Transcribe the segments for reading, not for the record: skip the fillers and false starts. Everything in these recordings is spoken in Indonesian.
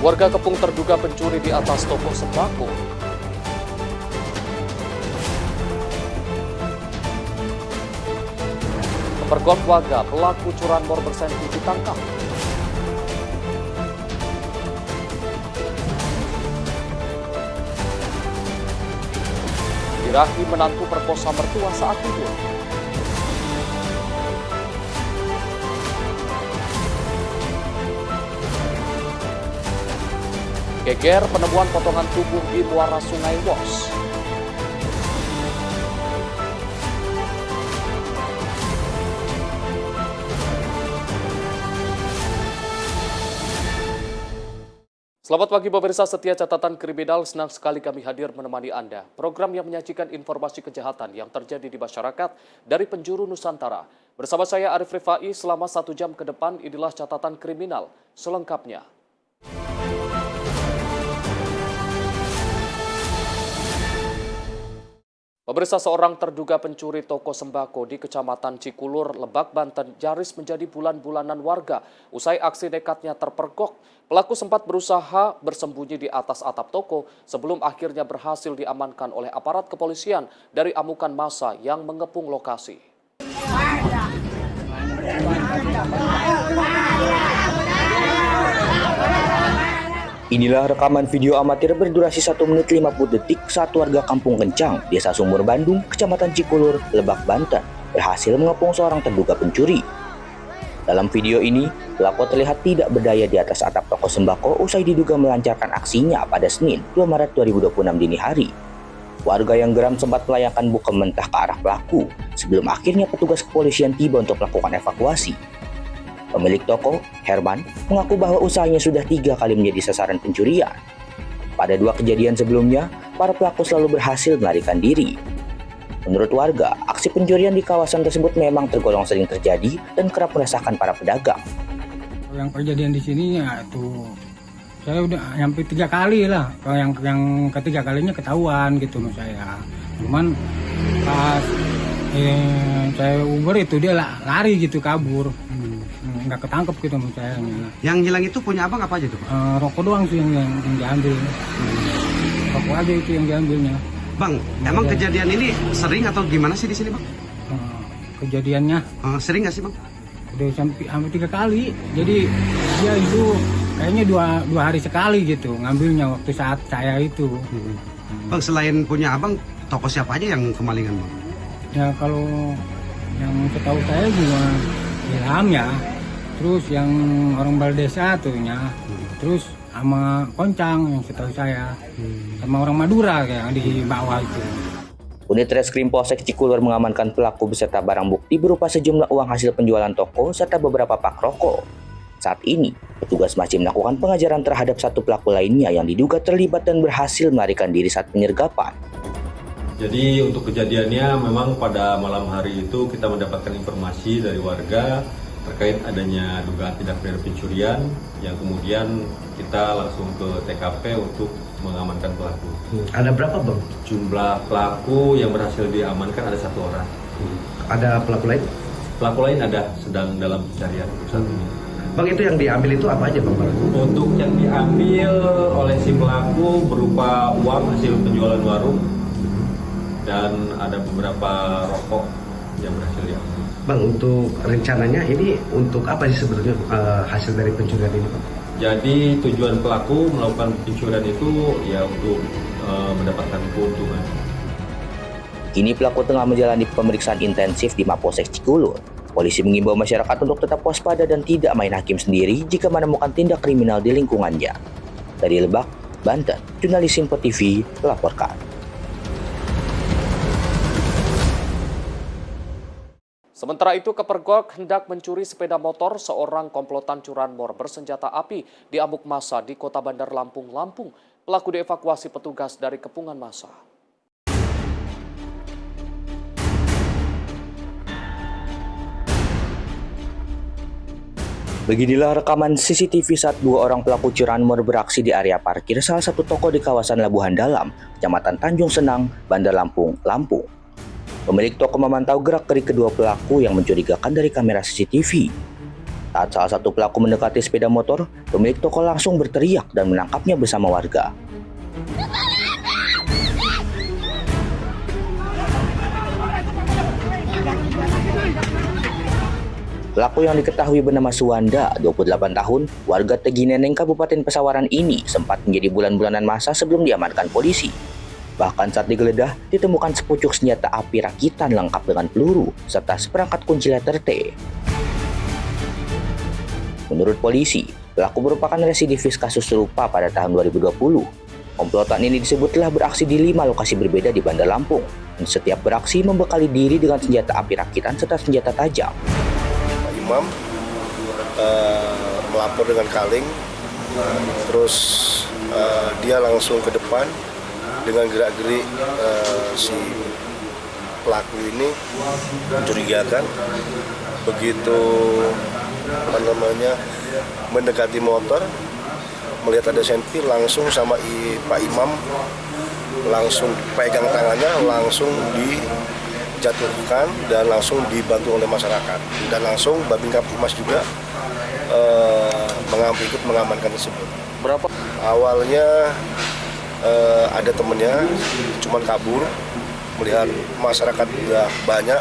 Warga Kepung terduga pencuri di atas toko sembako. Kepergok warga, pelaku curanmor bersenpi ditangkap. Birahi menantu perkosa mertua saat tidur. Geger penemuan potongan tubuh di muara Sungai Wos. Selamat pagi pemirsa setia catatan kriminal, senang sekali kami hadir menemani Anda. Program yang menyajikan informasi kejahatan yang terjadi di masyarakat dari penjuru Nusantara. Bersama saya Arif Rifai selama 1 jam ke depan, inilah catatan kriminal selengkapnya. Pemirsa, seorang terduga pencuri toko sembako di Kecamatan Cikulur, Lebak, Banten nyaris menjadi bulan-bulanan warga. Usai aksi nekatnya terpergok, pelaku sempat berusaha bersembunyi di atas atap toko sebelum akhirnya berhasil diamankan oleh aparat kepolisian dari amukan massa yang mengepung lokasi. Inilah rekaman video amatir berdurasi 1 menit 50 detik saat warga Kampung Kencang, Desa Sumur Bandung, Kecamatan Cikulur, Lebak, Banten, berhasil mengepung seorang terduga pencuri. Dalam video ini, pelaku terlihat tidak berdaya di atas atap toko sembako usai diduga melancarkan aksinya pada Senin, 2 Maret 2026 dini hari. Warga yang geram sempat melayangkan buka mentah ke arah pelaku, sebelum akhirnya petugas kepolisian tiba untuk melakukan evakuasi. Pemilik toko, Herman, mengaku bahwa usahanya sudah 3 kali menjadi sasaran pencurian. Pada 2 kejadian sebelumnya, para pelaku selalu berhasil melarikan diri. Menurut warga, aksi pencurian di kawasan tersebut memang tergolong sering terjadi dan kerap meresahkan para pedagang. Yang kejadian di sini ya itu saya udah hampir 3 kali lah. Kalau yang ketiga kalinya ketahuan gitu sama saya. Cuman pas saya Uber itu dia lari gitu kabur. Nggak ketangkep gitu sama saya. Yang hilang itu punya abang apa aja tuh, Pak? Rokok doang sih yang diambil. Rokok aja itu yang diambilnya. Bang, emang kejadian ini sering atau gimana sih di sini, Bang? Kejadiannya Sering nggak sih, Bang? udah hampir 3 kali. Jadi dia itu kayaknya dua hari sekali gitu ngambilnya waktu saat saya itu. Bang, selain punya abang, toko siapa aja yang kemalingan, Bang? Ya kalau yang setahu saya juga Ilham ya. Terus yang orang Baldesa tuhnya, terus sama Koncang yang setahu saya, sama orang Madura yang di bawah itu. Unit Reskrim Polsek Cikulur mengamankan pelaku beserta barang bukti berupa sejumlah uang hasil penjualan toko serta beberapa pak rokok. Saat ini, petugas masih melakukan pengejaran terhadap 1 pelaku lainnya yang diduga terlibat dan berhasil melarikan diri saat penyergapan. Jadi untuk kejadiannya memang pada malam hari itu kita mendapatkan informasi dari warga terkait adanya dugaan tindak pidana pencurian yang kemudian kita langsung ke TKP untuk mengamankan pelaku. Ada berapa, Bang? Jumlah pelaku yang berhasil diamankan ada 1 orang. Ada pelaku lain? Pelaku lain ada sedang dalam pencarian untuk saat ini. Bang, itu yang diambil itu apa aja, Bang? Untuk yang diambil oleh si pelaku berupa uang hasil penjualan warung dan ada beberapa rokok yang berhasil diambil. Bang, untuk rencananya ini untuk apa sih sebetulnya hasil dari pencurian ini, Bang? Jadi tujuan pelaku melakukan pencurian itu ya untuk mendapatkan keuntungan. Kini pelaku tengah menjalani pemeriksaan intensif di Mapolsek Cikulur. Polisi mengimbau masyarakat untuk tetap waspada dan tidak main hakim sendiri jika menemukan tindak kriminal di lingkungannya. Dari Lebak, Banten, Jurnalis Info TV melaporkan. Sementara itu, kepergok hendak mencuri sepeda motor seorang komplotan curanmor bersenjata api di amuk massa di Kota Bandar Lampung, Lampung. Pelaku dievakuasi petugas dari kepungan massa. Beginilah rekaman CCTV saat 2 orang pelaku curanmor beraksi di area parkir salah satu toko di kawasan Labuhan Dalam, Kecamatan Tanjung Senang, Bandar Lampung, Lampung. Pemilik toko memantau gerak-gerik kedua pelaku yang mencurigakan dari kamera CCTV. Saat salah satu pelaku mendekati sepeda motor, pemilik toko langsung berteriak dan menangkapnya bersama warga. Pelaku yang diketahui bernama Suwanda, 28 tahun, warga Tegineneng, Kabupaten Pesawaran ini sempat menjadi bulan-bulanan masa sebelum diamankan polisi. Bahkan saat digeledah, ditemukan sepucuk senjata api rakitan lengkap dengan peluru, serta seperangkat kunci letter T. Menurut polisi, pelaku merupakan residivis kasus serupa pada tahun 2020. Komplotan ini disebut telah beraksi di 5 lokasi berbeda di Bandar Lampung, dan setiap beraksi membekali diri dengan senjata api rakitan serta senjata tajam. Imam melapor dengan kaleng, terus dia langsung ke depan dengan gerak-gerik si pelaku ini mencurigakan. Begitu mendekati motor, melihat ada senpi, langsung sama Pak Imam langsung pegang tangannya, langsung dijatuhkan dan langsung dibantu oleh masyarakat, dan langsung Babin Kaptimas juga ikut mengamankan tersebut. Berapa? Awalnya ada temennya, cuman kabur, melihat masyarakat sudah banyak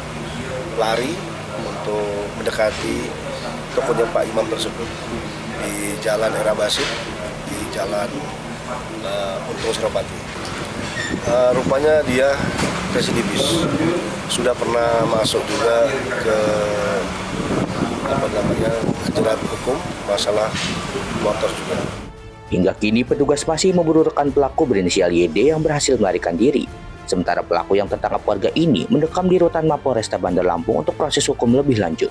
lari untuk mendekati tokonya Pak Imam tersebut di Jalan Era Basit, di Jalan Untung Surabati. Rupanya dia residivis, sudah pernah masuk juga ke jerat hukum masalah motor juga. Hingga kini petugas masih memburu rekan pelaku berinisial YD yang berhasil melarikan diri. Sementara pelaku yang tertangkap warga ini mendekam di rutan Mapolresta Bandar Lampung untuk proses hukum lebih lanjut.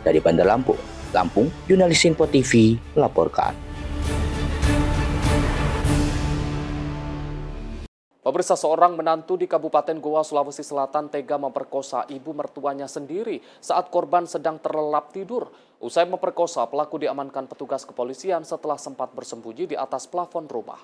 Dari Bandar Lampung, jurnalis Sinpo TV melaporkan. Pemirsa, seorang menantu di Kabupaten Goa, Sulawesi Selatan tega memperkosa ibu mertuanya sendiri saat korban sedang terlelap tidur. Usai memperkosa, pelaku diamankan petugas kepolisian setelah sempat bersembunyi di atas plafon rumah.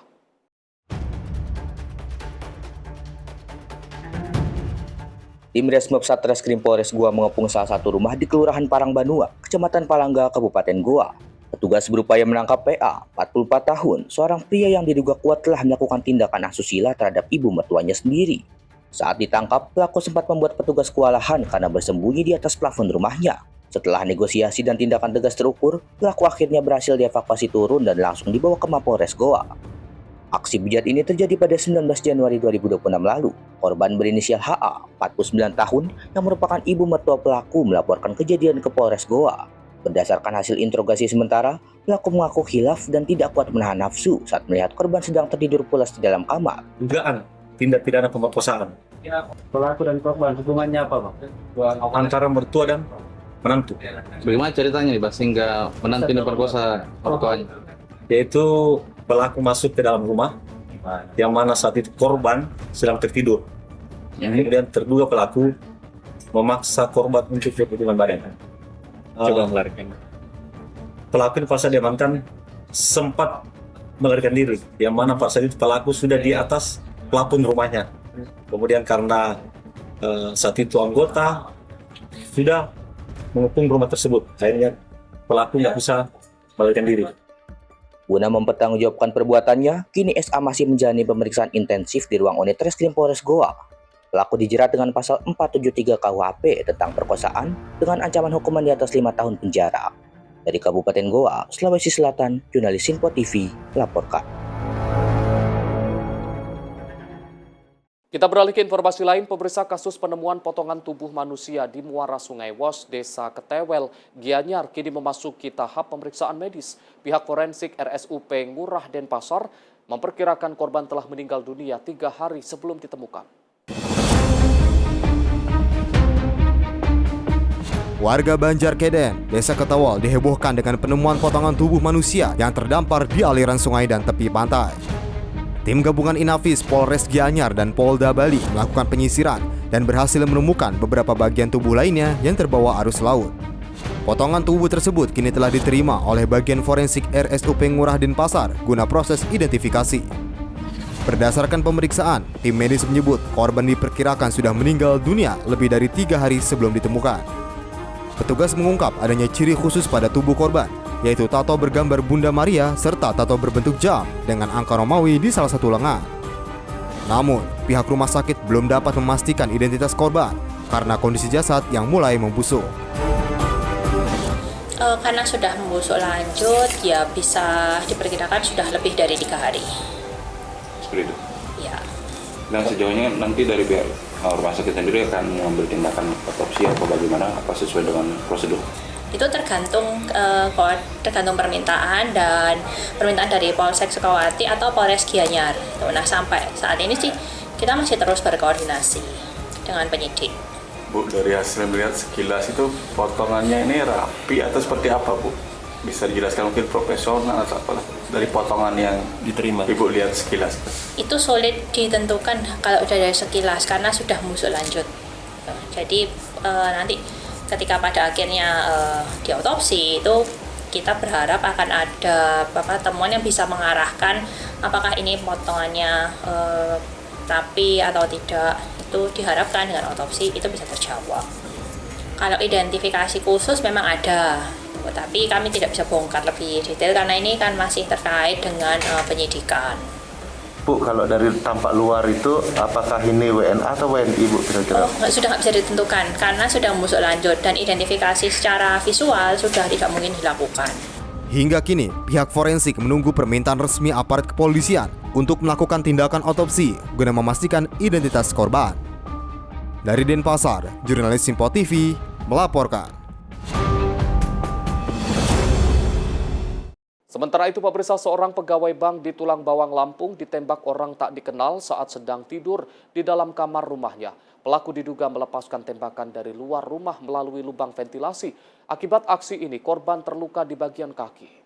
Tim Resmob Satreskrim Polres Goa mengepung salah satu rumah di Kelurahan Parangbanua, Kecamatan Palangga, Kabupaten Goa. Petugas berupaya menangkap PA, 44 tahun, seorang pria yang diduga kuat telah melakukan tindakan asusila terhadap ibu mertuanya sendiri. Saat ditangkap, pelaku sempat membuat petugas kewalahan karena bersembunyi di atas plafon rumahnya. Setelah negosiasi dan tindakan tegas terukur, pelaku akhirnya berhasil dievakuasi turun dan langsung dibawa ke Mapolres Goa. Aksi bejat ini terjadi pada 19 Januari 2026 lalu. Korban berinisial HA, 49 tahun, yang merupakan ibu mertua pelaku melaporkan kejadian ke Polres Goa. Berdasarkan hasil interogasi sementara, pelaku mengaku khilaf dan tidak kuat menahan nafsu saat melihat korban sedang tertidur pulas di dalam kamar. Dugaan tindak pidana pemerkosaan. Pelaku dan korban hubungannya apa, Bang? Antara mertua dan menantu. Bagaimana ceritanya nih, Bang, sehingga menantu diperkosa mertuanya? Yaitu pelaku masuk ke dalam rumah, yang mana saat itu korban sedang tertidur. Kemudian terduga pelaku memaksa korban untuk berhubungan badan. Coba melarikan. Pelaku ini pada diamankan sempat melarikan diri, yang mana pada saat itu pelaku sudah di atas plafon rumahnya. Kemudian karena saat itu anggota sudah mengepung rumah tersebut, akhirnya pelaku nggak bisa melarikan diri. Guna mempertanggungjawabkan perbuatannya, kini SA masih menjalani pemeriksaan intensif di ruang unit Reskrim Polres Goa. Pelaku dijerat dengan pasal 473 KUHP tentang perkosaan dengan ancaman hukuman di atas 5 tahun penjara. Dari Kabupaten Goa, Sulawesi Selatan, jurnalis Sinpo TV melaporkan. Kita beralih ke informasi lain. Pemirsa, kasus penemuan potongan tubuh manusia di muara Sungai Wos, Desa Ketewel, Gianyar kini memasuki tahap pemeriksaan medis. Pihak forensik RSUP Ngurah Denpasar memperkirakan korban telah meninggal dunia 3 hari sebelum ditemukan. Warga Banjarkeden, Desa Ketewel dihebohkan dengan penemuan potongan tubuh manusia yang terdampar di aliran sungai dan tepi pantai. Tim gabungan Inafis Polres Gianyar dan Polda Bali melakukan penyisiran dan berhasil menemukan beberapa bagian tubuh lainnya yang terbawa arus laut. Potongan tubuh tersebut kini telah diterima oleh bagian forensik RSUP Ngurah Denpasar guna proses identifikasi. Berdasarkan pemeriksaan, tim medis menyebut korban diperkirakan sudah meninggal dunia lebih dari 3 hari sebelum ditemukan. Petugas mengungkap adanya ciri khusus pada tubuh korban, yaitu tato bergambar Bunda Maria serta tato berbentuk jam dengan angka Romawi di salah satu lengan. Namun, pihak rumah sakit belum dapat memastikan identitas korban karena kondisi jasad yang mulai membusuk. Karena sudah membusuk lanjut, ya bisa diperkirakan sudah lebih dari 3 hari. Seperti itu? Ya. Dan sejauhnya nanti dari pihak rumah sakit sendiri akan mengambil tindakan otopsi atau bagaimana, apa sesuai dengan prosedur? Itu tergantung permintaan dan permintaan dari Polsek Sukawati atau Polres Gianyar. Nah, sampai saat ini sih kita masih terus berkoordinasi dengan penyidik. Bu, dari hasil melihat sekilas itu potongannya ini rapi atau seperti apa, Bu? Bisa dijelaskan mungkin profesional atau apa dari potongan yang diterima Ibu lihat sekilas? Itu sulit ditentukan kalau udah dari sekilas karena sudah membusuk lanjut. Jadi nanti ketika pada akhirnya diotopsi itu kita berharap akan ada temuan yang bisa mengarahkan apakah ini potongannya rapi atau tidak. Itu diharapkan dengan otopsi itu bisa terjawab. Kalau identifikasi khusus memang ada, tapi kami tidak bisa bongkar lebih detail karena ini kan masih terkait dengan penyidikan. Bu, kalau dari tampak luar itu apakah ini WNA atau WNI, Bu, kira-kira? Sudah nggak bisa ditentukan karena sudah membusuk lanjut dan identifikasi secara visual sudah tidak mungkin dilakukan. Hingga kini, pihak forensik menunggu permintaan resmi aparat kepolisian untuk melakukan tindakan otopsi guna memastikan identitas korban. Dari Denpasar, jurnalis Simpo TV melaporkan. Sementara itu, pemirsa, seorang pegawai bank di Tulang Bawang, Lampung ditembak orang tak dikenal saat sedang tidur di dalam kamar rumahnya. Pelaku diduga melepaskan tembakan dari luar rumah melalui lubang ventilasi. Akibat aksi ini, korban terluka di bagian kaki.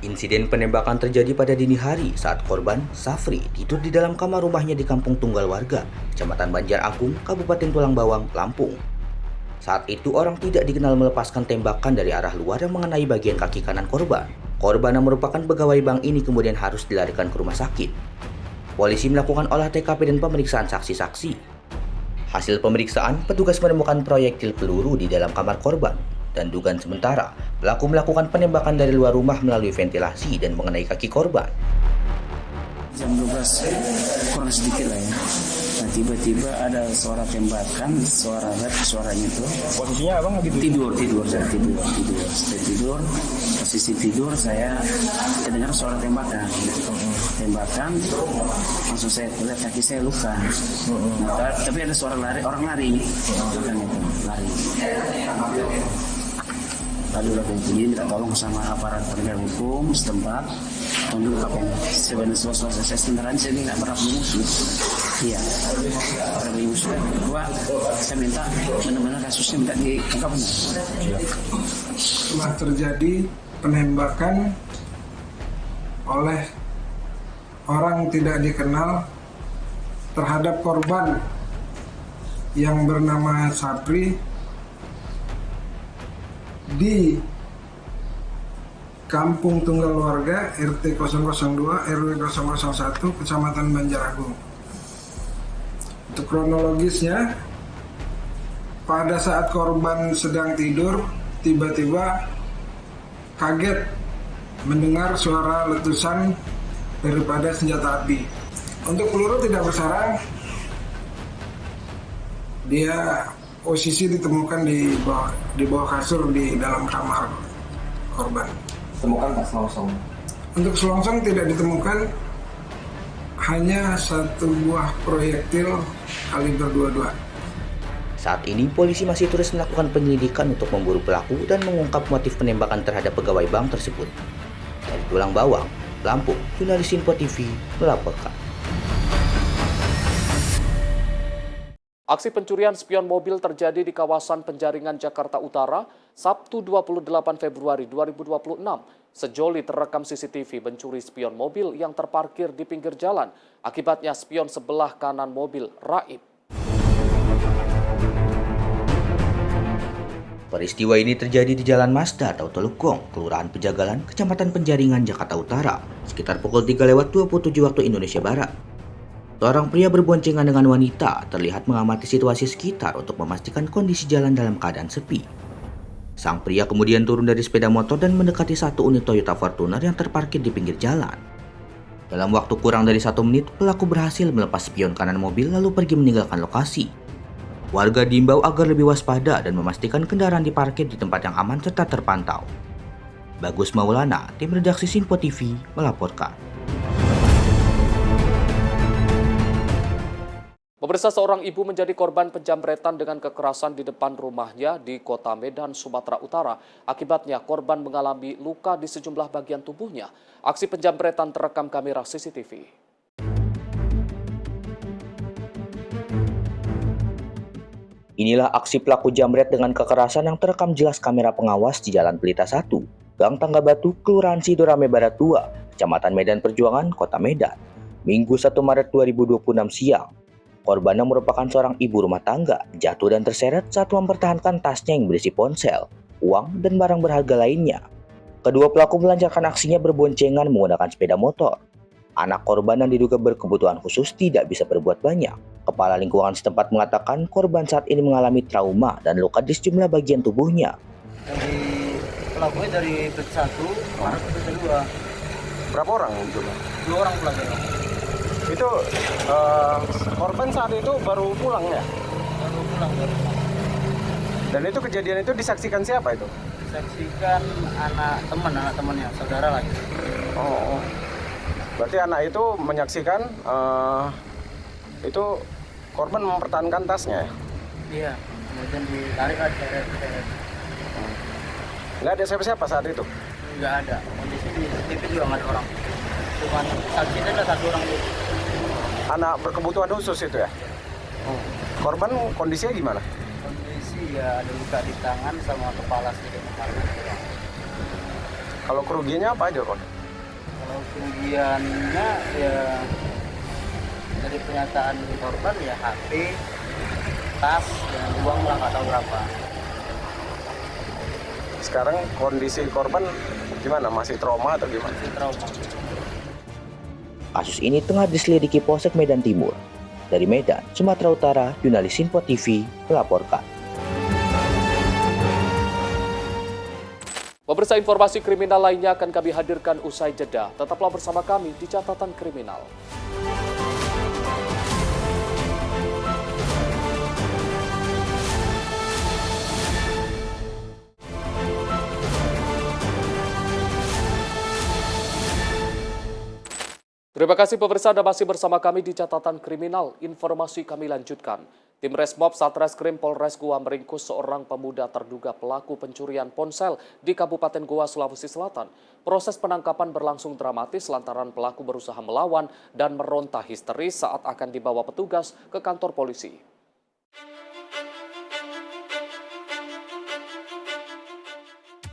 Insiden penembakan terjadi pada dini hari saat korban, Safri, tidur di dalam kamar rumahnya di Kampung Tunggal Warga, Kecamatan Banjar Agung, Kabupaten Tulang Bawang, Lampung. Saat itu orang tidak dikenal melepaskan tembakan dari arah luar yang mengenai bagian kaki kanan korban. Korban yang merupakan pegawai bank ini kemudian harus dilarikan ke rumah sakit. Polisi melakukan olah TKP dan pemeriksaan saksi-saksi. Hasil pemeriksaan, petugas menemukan proyektil peluru di dalam kamar korban. Dan dugaan sementara, pelaku melakukan penembakan dari luar rumah melalui ventilasi dan mengenai kaki korban. Jam 12 kurang sedikit lah ya. Nah, tiba-tiba ada suara tembakan, suaranya itu. Posisinya abang lagi tidur. Saya tidur. Posisi tidur saya dengar suara tembakan. Langsung saya lihat kaki saya luka. Nah, tapi ada suara orang lari. Lari. Lalu minta tolong sama aparat penegak hukum setempat untuk kapolres. Sebenarnya saya sebenarnya saya nggak pernah musuh. Iya, pernah musuh. Kedua, saya minta benar-benar kasusnya minta diungkap. Telah terjadi penembakan oleh orang tidak dikenal terhadap korban yang bernama Sapri di Kampung Tunggal Warga RT 002 RW 001 Kecamatan Banjar Agung. Untuk kronologisnya, pada saat korban sedang tidur, tiba-tiba kaget mendengar suara letusan daripada senjata api. Untuk peluru tidak bersarang, dia posisi ditemukan di bawah kasur di dalam kamar korban. Temukan pas selongsong? Untuk selongsong tidak ditemukan, hanya satu buah proyektil kaliber 22. Saat ini polisi masih terus melakukan penyelidikan untuk memburu pelaku dan mengungkap motif penembakan terhadap pegawai bank tersebut. Dari Tulang Bawang, Lampung, jurnalis Simpo TV melaporkan. Aksi pencurian spion mobil terjadi di kawasan Penjaringan, Jakarta Utara, Sabtu 28 Februari 2026. Sejoli terekam CCTV mencuri spion mobil yang terparkir di pinggir jalan. Akibatnya spion sebelah kanan mobil raib. Peristiwa ini terjadi di Jalan Mazda atau Teluk Gong, Kelurahan Pejagalan, Kecamatan Penjaringan, Jakarta Utara, sekitar pukul 3:27 waktu Indonesia Barat. Seorang pria berboncengan dengan wanita terlihat mengamati situasi sekitar untuk memastikan kondisi jalan dalam keadaan sepi. Sang pria kemudian turun dari sepeda motor dan mendekati satu unit Toyota Fortuner yang terparkir di pinggir jalan. Dalam waktu kurang dari 1 menit, pelaku berhasil melepas spion kanan mobil lalu pergi meninggalkan lokasi. Warga diimbau agar lebih waspada dan memastikan kendaraan diparkir di tempat yang aman serta terpantau. Bagus Maulana, tim redaksi Sinpo TV, melaporkan. Pemirsa, seorang ibu menjadi korban penjamretan dengan kekerasan di depan rumahnya di Kota Medan, Sumatera Utara. Akibatnya korban mengalami luka di sejumlah bagian tubuhnya. Aksi penjamretan terekam kamera CCTV. Inilah aksi pelaku jamret dengan kekerasan yang terekam jelas kamera pengawas di Jalan Pelita 1, Gang Tangga Batu, Kelurahan Sidorame Barat 2, Kecamatan Medan Perjuangan, Kota Medan, Minggu 1 Maret 2026 siang. Korbannya merupakan seorang ibu rumah tangga, jatuh dan terseret saat mempertahankan tasnya yang berisi ponsel, uang, dan barang berharga lainnya. Kedua pelaku melancarkan aksinya berboncengan menggunakan sepeda motor. Anak korban yang diduga berkebutuhan khusus tidak bisa berbuat banyak. Kepala lingkungan setempat mengatakan korban saat ini mengalami trauma dan luka di sejumlah bagian tubuhnya. Dari pelakunya dari PT 1, Maret ke PT 2. Berapa orang itu? 2 orang pelakunya. Itu korban saat itu baru pulang ya? Baru pulang. Dan itu kejadian itu disaksikan siapa itu? Disaksikan anak temannya, saudara lagi. Oh. Berarti anak itu menyaksikan itu korban mempertahankan tasnya ya? Iya, kemudian ditarik aja. Nggak ada siapa-siapa saat itu? Nggak ada, kondisi di CCTV juga nggak ada orang. Cuma saksinya ada 1 orang itu. Anak berkebutuhan khusus itu ya? Korban kondisinya gimana? Kondisi ya ada luka di tangan sama kepala sedikit. Kalau kerugiannya apa aja, Kon? Kalau kerugiannya ya dari pernyataan korban ya HP, tas, dan uang lah nggak tahu berapa. Sekarang kondisi korban gimana? Masih trauma atau gimana? Masih trauma. Kasus ini tengah diselidiki Polsek Medan Timur. Dari Medan, Sumatera Utara, jurnalis Sinpo TV melaporkan. Pemirsa, informasi kriminal lainnya akan kami hadirkan usai jeda. Tetaplah bersama kami di Catatan Kriminal. Terima kasih pemirsa, Anda masih bersama kami di Catatan Kriminal. Informasi kami lanjutkan. Tim Resmob Satreskrim Polres Goa meringkus seorang pemuda terduga pelaku pencurian ponsel di Kabupaten Goa, Sulawesi Selatan. Proses penangkapan berlangsung dramatis lantaran pelaku berusaha melawan dan meronta histeris saat akan dibawa petugas ke kantor polisi.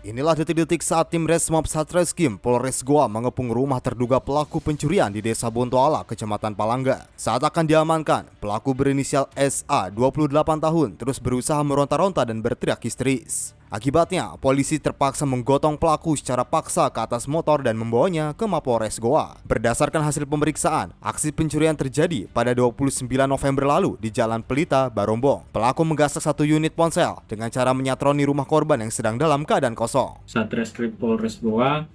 Inilah detik-detik saat tim Resmob Satreskrim Polres Goa mengepung rumah terduga pelaku pencurian di Desa Bontoala, Kecamatan Palangga. Saat akan diamankan, pelaku berinisial SA, 28 tahun, terus berusaha meronta-ronta dan berteriak histeris. Akibatnya, polisi terpaksa menggotong pelaku secara paksa ke atas motor dan membawanya ke Mapolres Goa. Berdasarkan hasil pemeriksaan, aksi pencurian terjadi pada 29 November lalu di Jalan Pelita, Barombong. Pelaku menggasak 1 unit ponsel dengan cara menyatroni rumah korban yang sedang dalam keadaan kosong. Satreskrim Polres Goa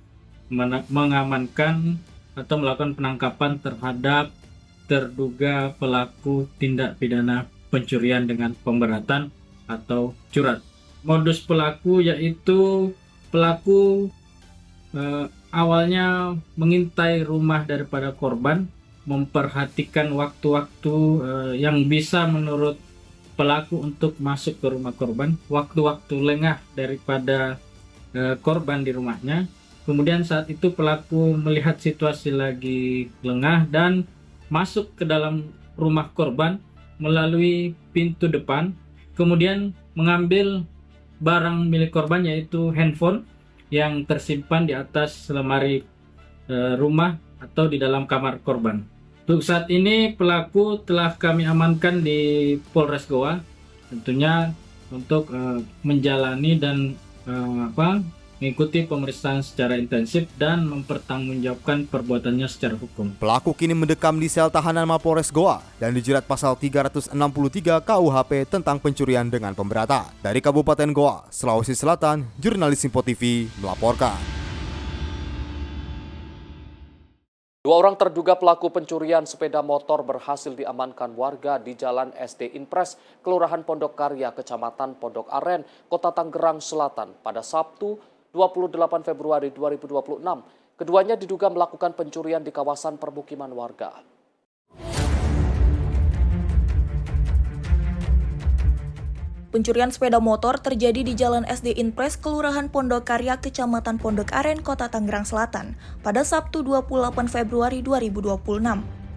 mengamankan atau melakukan penangkapan terhadap terduga pelaku tindak pidana pencurian dengan pemberatan atau curat. Modus pelaku yaitu pelaku awalnya mengintai rumah daripada korban, memperhatikan waktu-waktu yang bisa menurut pelaku untuk masuk ke rumah korban, waktu-waktu lengah daripada korban di rumahnya. Kemudian saat itu pelaku melihat situasi lagi lengah dan masuk ke dalam rumah korban melalui pintu depan, kemudian mengambil barang milik korban yaitu handphone yang tersimpan di atas lemari rumah atau di dalam kamar korban. Untuk saat ini pelaku telah kami amankan di Polres Goa, tentunya untuk menjalani dan mengikuti pemeriksaan secara intensif dan mempertanggungjawabkan perbuatannya secara hukum. Pelaku kini mendekam di sel tahanan Mapolres Goa dan dijerat pasal 363 KUHP tentang pencurian dengan pemberatan. Dari Kabupaten Goa, Sulawesi Selatan, jurnalis Simpo TV melaporkan. 2 orang terduga pelaku pencurian sepeda motor berhasil diamankan warga di Jalan SD Inpres, Kelurahan Pondok Karya, Kecamatan Pondok Aren, Kota Tangerang Selatan pada Sabtu 28 Februari 2026. Keduanya diduga melakukan pencurian di kawasan permukiman warga. Pencurian sepeda motor terjadi di Jalan SD Inpres, Kelurahan Pondok Karya, Kecamatan Pondok Aren, Kota Tangerang Selatan, pada Sabtu 28 Februari 2026.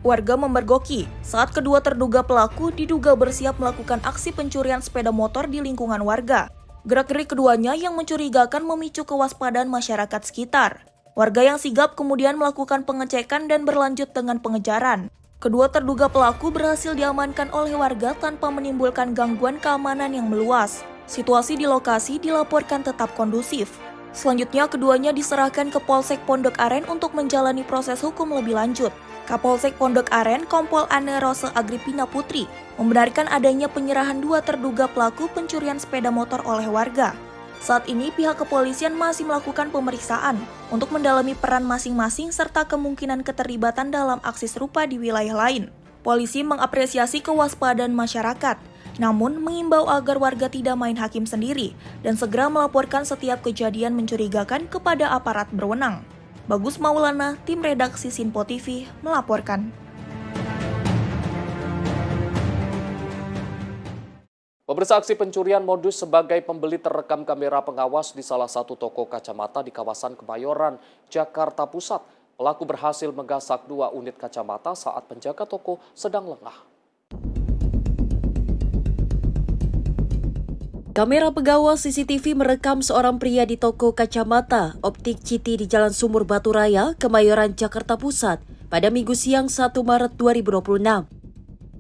Warga memergoki saat kedua terduga pelaku diduga bersiap melakukan aksi pencurian sepeda motor di lingkungan warga. Gerak-gerik keduanya yang mencurigakan memicu kewaspadaan masyarakat sekitar. Warga yang sigap kemudian melakukan pengecekan dan berlanjut dengan pengejaran. Kedua terduga pelaku berhasil diamankan oleh warga tanpa menimbulkan gangguan keamanan yang meluas. Situasi di lokasi dilaporkan tetap kondusif. Selanjutnya keduanya diserahkan ke Polsek Pondok Aren untuk menjalani proses hukum lebih lanjut. Kapolsek Pondok Aren, Kompol Anne Rose Agripina Putri, membenarkan adanya penyerahan 2 terduga pelaku pencurian sepeda motor oleh warga. Saat ini pihak kepolisian masih melakukan pemeriksaan untuk mendalami peran masing-masing serta kemungkinan keterlibatan dalam aksi serupa di wilayah lain. Polisi mengapresiasi kewaspadaan masyarakat, namun mengimbau agar warga tidak main hakim sendiri dan segera melaporkan setiap kejadian mencurigakan kepada aparat berwenang. Bagus Maulana, tim redaksi Simpo TV, melaporkan. Pemirsa, aksi pencurian modus sebagai pembeli terekam kamera pengawas di salah satu toko kacamata di kawasan Kemayoran, Jakarta Pusat. Pelaku berhasil menggasak 2 unit kacamata saat penjaga toko sedang lengah. Kamera pengawas CCTV merekam seorang pria di toko kacamata Optik Citi di Jalan Sumur Batu Raya, Kemayoran, Jakarta Pusat pada Minggu siang 1 Maret 2026.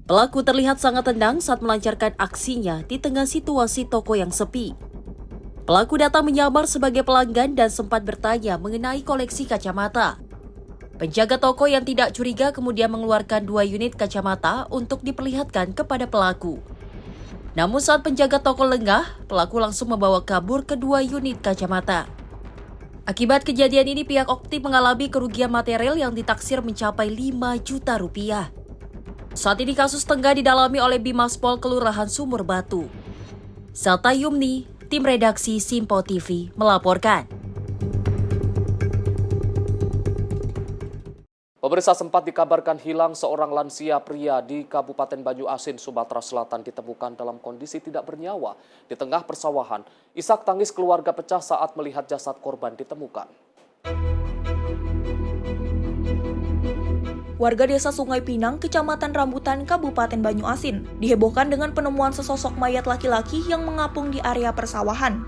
Pelaku terlihat sangat tenang saat melancarkan aksinya di tengah situasi toko yang sepi. Pelaku datang menyamar sebagai pelanggan dan sempat bertanya mengenai koleksi kacamata. Penjaga toko yang tidak curiga kemudian mengeluarkan 2 unit kacamata untuk diperlihatkan kepada pelaku. Namun saat penjaga toko lengah, pelaku langsung membawa kabur kedua unit kacamata. Akibat kejadian ini pihak Optik mengalami kerugian material yang ditaksir mencapai 5 juta rupiah. Saat ini kasus tengah didalami oleh Bimaspol Kelurahan Sumur Batu. Zelta Yumni, tim redaksi Simpo TV, melaporkan. Pemirsa, sempat dikabarkan hilang seorang lansia pria di Kabupaten Banyuasin, Sumatera Selatan ditemukan dalam kondisi tidak bernyawa di tengah persawahan. Isak tangis keluarga pecah saat melihat jasad korban ditemukan. Warga desa Sungai Pinang, Kecamatan Rambutan, Kabupaten Banyuasin, dihebohkan dengan penemuan sesosok mayat laki-laki yang mengapung di area persawahan.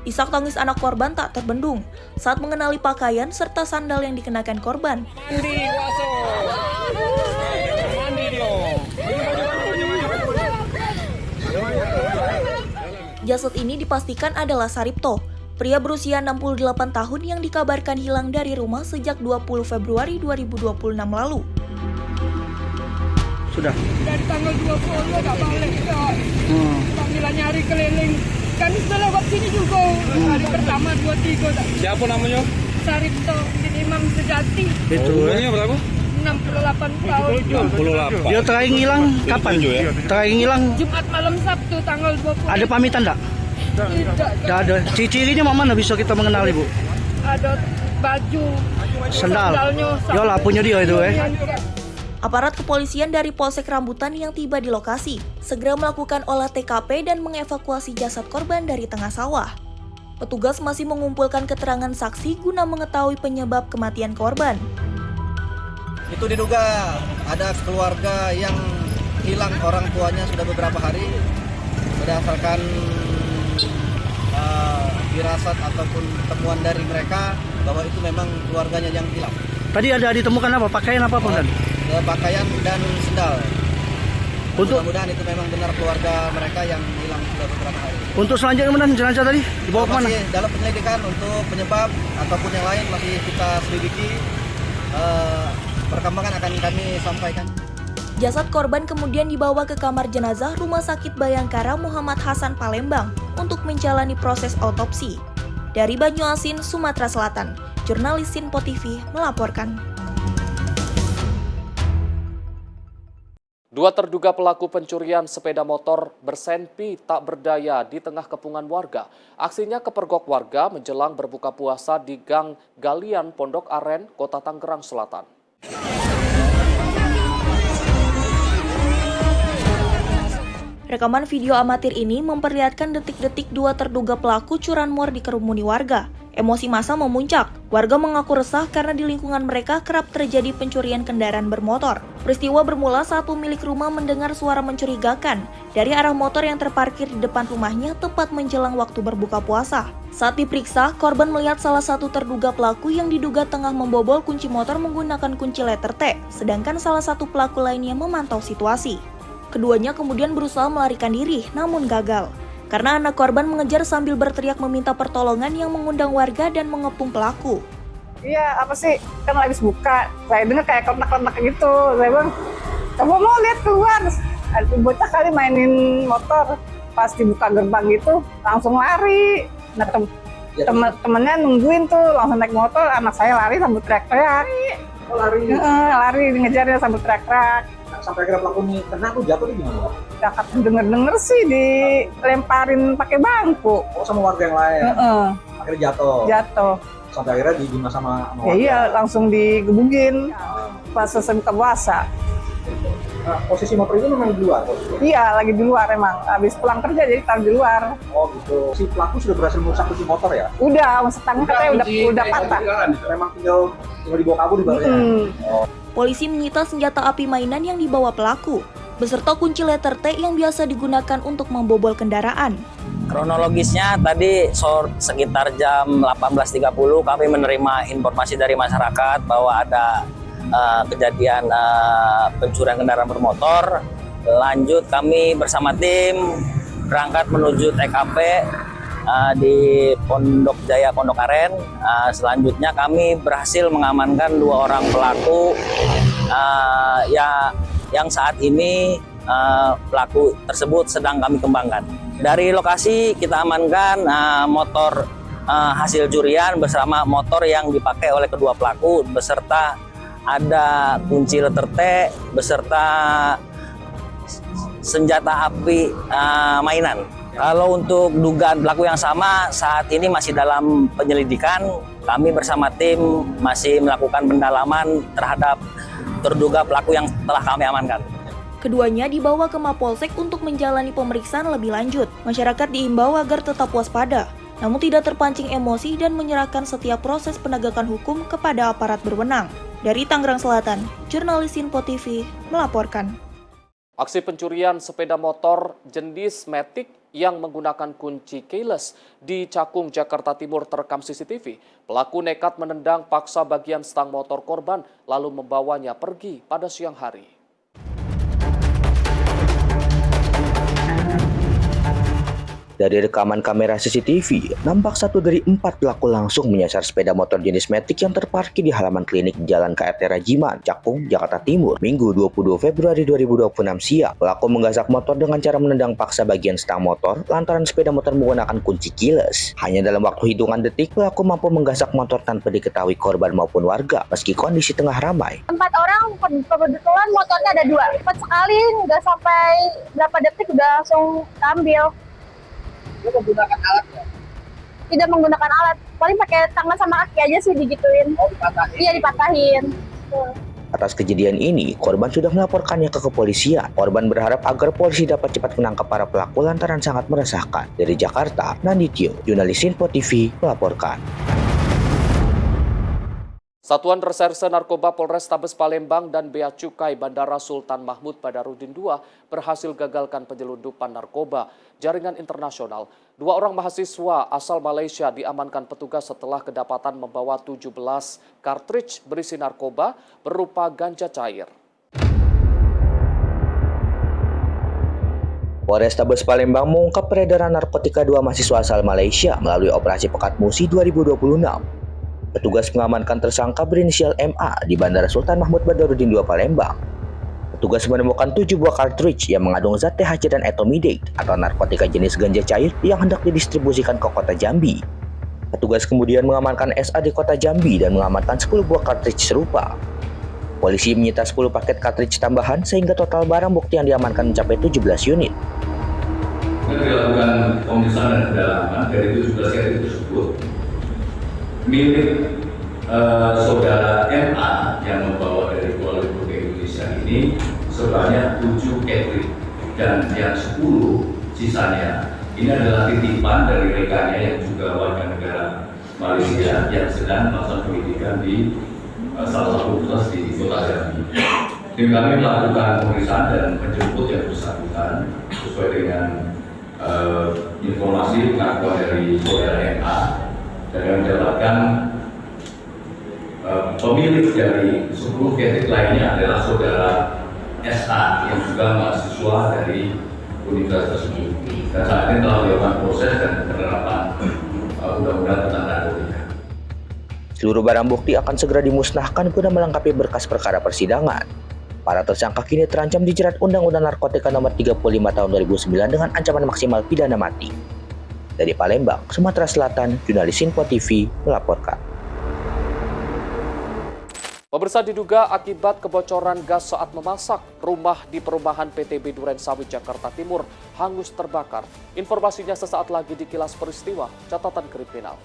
Isak tangis anak korban tak terbendung saat mengenali pakaian serta sandal yang dikenakan korban. Jasad ini dipastikan adalah Saripto, pria berusia 68 tahun yang dikabarkan hilang dari rumah sejak 20 Februari 2026 lalu. Sudah? Dari tanggal 20 nggak balik, panggilan nyari keliling. Kan sudah lewat sini juga, hari pertama 23. Siapa namanya? Saripto bin Imam Sejati. Itu umurnya berapa? 68 tahun. 68. Dia terakhir ngilang kapan? Terakhir ngilang Jumat malam Sabtu tanggal 20. Ada pamitan enggak? Tidak ada. Ciri-cirinya mana bisa kita mengenali, Bu? Ada baju, sandalnya. Yolah punya dia itu, Aparat kepolisian dari Polsek Rambutan yang tiba di lokasi segera melakukan olah TKP dan mengevakuasi jasad korban dari tengah sawah. Petugas masih mengumpulkan keterangan saksi guna mengetahui penyebab kematian korban. Itu diduga ada keluarga yang hilang orang tuanya sudah beberapa hari berdasarkan firasat ataupun temuan dari mereka bahwa itu memang keluarganya yang hilang. Tadi ada ditemukan apa? Pakaian apa pun? Pakaian dan sendal. Mudah-mudahan itu memang benar keluarga mereka yang hilang sudah beberapa hari. Untuk selanjutnya kemudian jenazah tadi dibawa kemana? Masih dalam penyelidikan untuk penyebab ataupun yang lain masih kita selidiki. Perkembangan akan kami sampaikan. Jasad korban kemudian dibawa ke kamar jenazah Rumah Sakit Bayangkara Muhammad Hasan Palembang untuk menjalani proses autopsi. Dari Banyuasin, Sumatera Selatan, jurnalis Sinpo TV melaporkan. Dua terduga pelaku pencurian sepeda motor bersenpi tak berdaya di tengah kepungan warga. Aksinya kepergok warga menjelang berbuka puasa di Gang Galian, Pondok Aren, Kota Tangerang Selatan. Rekaman video amatir ini memperlihatkan detik-detik dua terduga pelaku curanmor dikerumuni warga. Emosi massa memuncak. Warga mengaku resah karena di lingkungan mereka kerap terjadi pencurian kendaraan bermotor. Peristiwa bermula saat pemilik rumah mendengar suara mencurigakan dari arah motor yang terparkir di depan rumahnya tepat menjelang waktu berbuka puasa. Saat diperiksa, korban melihat salah satu terduga pelaku yang diduga tengah membobol kunci motor menggunakan kunci letter T, sedangkan salah satu pelaku lainnya memantau situasi. Keduanya kemudian berusaha melarikan diri, namun gagal. Karena anak korban mengejar sambil berteriak meminta pertolongan yang mengundang warga dan mengepung pelaku. Iya, apa sih? Kan habis buka. Saya dengar kayak kotak-kotak gitu. Saya bilang, coba mau lihat keluar. Bocah kali mainin motor. Pas dibuka gerbang gitu, langsung lari. Nah, temennya nungguin tuh, langsung naik motor. Anak saya lari sambil teriak-teriak. Oh, lari? Lari, ngejarnya sambil teriak-teriak. Sampai kira pelaku ini kena tuh jatuh gimana? Denger sih dilemparin pakai bangku. Oh, sama warga yang lain? Akhirnya jatuh? Sampai akhirnya dibina sama warga? Ya, iya, langsung digebugin pas selesai buka puasa. Nah, posisi motor itu memang di luar? Iya, lagi di luar emang. Habis pulang kerja jadi taruh di luar. Oh gitu. Si pelaku sudah berhasil merusak kunci motor ya? Udah, setangnya katanya udah patah. Memang tinggal dibawa kabur di bawahnya? Oh. Polisi menyita senjata api mainan yang dibawa pelaku, beserta kunci letter T yang biasa digunakan untuk membobol kendaraan. Kronologisnya tadi sekitar jam 18.30 kami menerima informasi dari masyarakat bahwa ada kejadian pencurian kendaraan bermotor. Lanjut kami bersama tim berangkat menuju TKP di Pondok Jaya, Pondok Aren. Selanjutnya kami berhasil mengamankan dua orang pelaku yang saat ini pelaku tersebut sedang kami kembangkan. Dari lokasi kita amankan motor hasil curian bersama motor yang dipakai oleh kedua pelaku beserta ada kunci letter T beserta senjata api mainan. Kalau untuk dugaan pelaku yang sama saat ini masih dalam penyelidikan, kami bersama tim masih melakukan pendalaman terhadap terduga pelaku yang telah kami amankan. Keduanya dibawa ke Mapolsek untuk menjalani pemeriksaan lebih lanjut. Masyarakat diimbau agar tetap waspada, namun tidak terpancing emosi dan menyerahkan setiap proses penegakan hukum kepada aparat berwenang. Dari Tangerang Selatan, jurnalis Sinpo TV melaporkan. Aksi pencurian sepeda motor jenis Matic yang menggunakan kunci keyless di Cakung, Jakarta Timur terekam CCTV. Pelaku nekat menendang paksa bagian stang motor korban lalu membawanya pergi pada siang hari. Dari rekaman kamera CCTV, nampak satu dari 4 pelaku langsung menyasar sepeda motor jenis Matic yang terparkir di halaman klinik Jalan KRT Rajiman, Cakung, Jakarta Timur, Minggu 22 Februari 2026 siang. Pelaku menggasak motor dengan cara menendang paksa bagian stang motor lantaran sepeda motor menggunakan kunci keyless. Hanya dalam waktu hitungan detik, pelaku mampu menggasak motor tanpa diketahui korban maupun warga, meski kondisi tengah ramai. 4 orang, kebetulan motornya ada 2. Cepat sekali, nggak sampai berapa detik udah langsung ambil. Dia menggunakan alat ya? Tidak menggunakan alat, paling pakai tangan sama kaki aja sih digituin. Oh, dipatahin? Iya, dipatahin. Atas kejadian ini, korban sudah melaporkannya ke kepolisian. Korban berharap agar polisi dapat cepat menangkap para pelaku lantaran sangat meresahkan. Dari Jakarta, Nandityo, jurnalis Sinpo TV melaporkan. Satuan Reserse Narkoba Polrestabes Palembang dan Bea Cukai Bandara Sultan Mahmud Badarudin II berhasil gagalkan penyelundupan narkoba jaringan internasional. 2 orang mahasiswa asal Malaysia diamankan petugas setelah kedapatan membawa 17 kartridge berisi narkoba berupa ganja cair. Polrestabes Palembang mengungkap peredaran narkotika 2 mahasiswa asal Malaysia melalui operasi Pekat Musi 2026. Petugas mengamankan tersangka berinisial MA di Bandara Sultan Mahmud Badarudin II Palembang. Petugas menemukan 7 buah cartridge yang mengandung zat THC dan etomidate atau narkotika jenis ganja cair yang hendak didistribusikan ke kota Jambi. Petugas kemudian mengamankan SA di kota Jambi dan mengamankan 10 buah cartridge serupa. Polisi menyita 10 paket cartridge tambahan sehingga total barang bukti yang diamankan mencapai 17 unit. Dilakukan pemeriksaan dan pendalaman dari 17 cartridge tersebut milik saudara MA yang membawa dari Kuala Lumpur ke Indonesia ini sebanyak 7 cartridge dan yang 10 sisanya ini adalah titipan dari rekannya yang juga warga negara Malaysia yang sedang melakukan pendidikan di salah satu universitas di kota Jambi. Tim kami melakukan pemeriksaan dan menjemput yang bersangkutan sesuai dengan informasi pengakuan dari saudara MA dan mendapatkan pemilik dari 10 cartridge lainnya adalah saudara SA yang juga mahasiswa dari universitas tersebut. Dan saat ini telah dilakukan proses dan penerapan undang-undang tentang narkotika. Seluruh barang bukti akan segera dimusnahkan guna melengkapi berkas perkara persidangan. Para tersangka kini terancam dijerat Undang-Undang Narkotika Nomor 35 Tahun 2009 dengan ancaman maksimal pidana mati. Dari Palembang, Sumatera Selatan, jurnalis Info TV melaporkan. Pemirsa, diduga akibat kebocoran gas saat memasak, rumah di perumahan PTB Durensawit, Jakarta Timur hangus terbakar. Informasinya sesaat lagi di Kilas Peristiwa, catatan kriminal.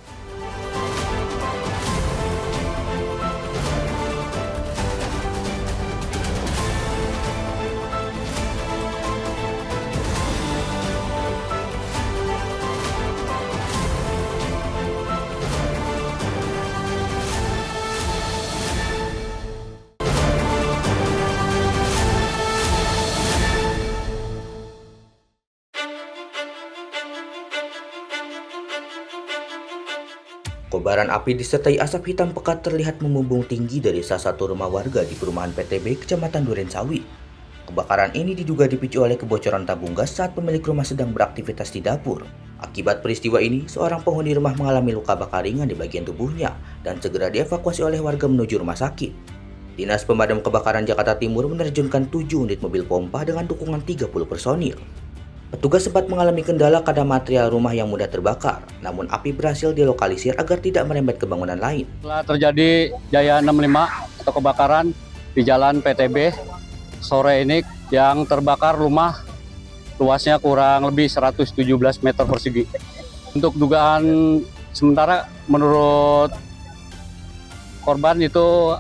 Kobaran api disertai asap hitam pekat terlihat membumbung tinggi dari salah satu rumah warga di perumahan PTB, Kecamatan Durensawit. Kebakaran ini diduga dipicu oleh kebocoran tabung gas saat pemilik rumah sedang beraktivitas di dapur. Akibat peristiwa ini, seorang penghuni rumah mengalami luka bakar ringan di bagian tubuhnya dan segera dievakuasi oleh warga menuju rumah sakit. Dinas Pemadam Kebakaran Jakarta Timur menerjunkan 7 unit mobil pompa dengan dukungan 30 personil. Petugas sempat mengalami kendala karena material rumah yang mudah terbakar, namun api berhasil dilokalisir agar tidak merembet ke bangunan lain. Setelah terjadi Jaya 65 atau kebakaran di Jalan PTB sore ini yang terbakar rumah luasnya kurang lebih 117 meter persegi. Untuk dugaan sementara menurut korban itu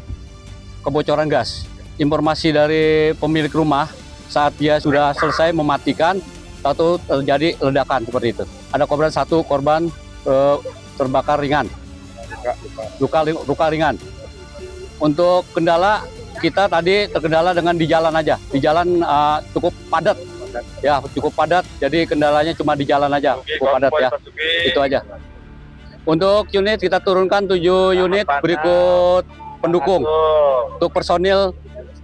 kebocoran gas. Informasi dari pemilik rumah saat dia sudah selesai mematikan, satu terjadi ledakan seperti itu. Ada korban satu, korban terbakar ringan, luka ringan. Untuk kendala kita tadi terkendala dengan di jalan aja, di jalan cukup padat, ya cukup padat. Jadi kendalanya cuma di jalan aja, cukup padat ya. Itu aja. Untuk unit kita turunkan 7 unit berikut pendukung. Untuk personil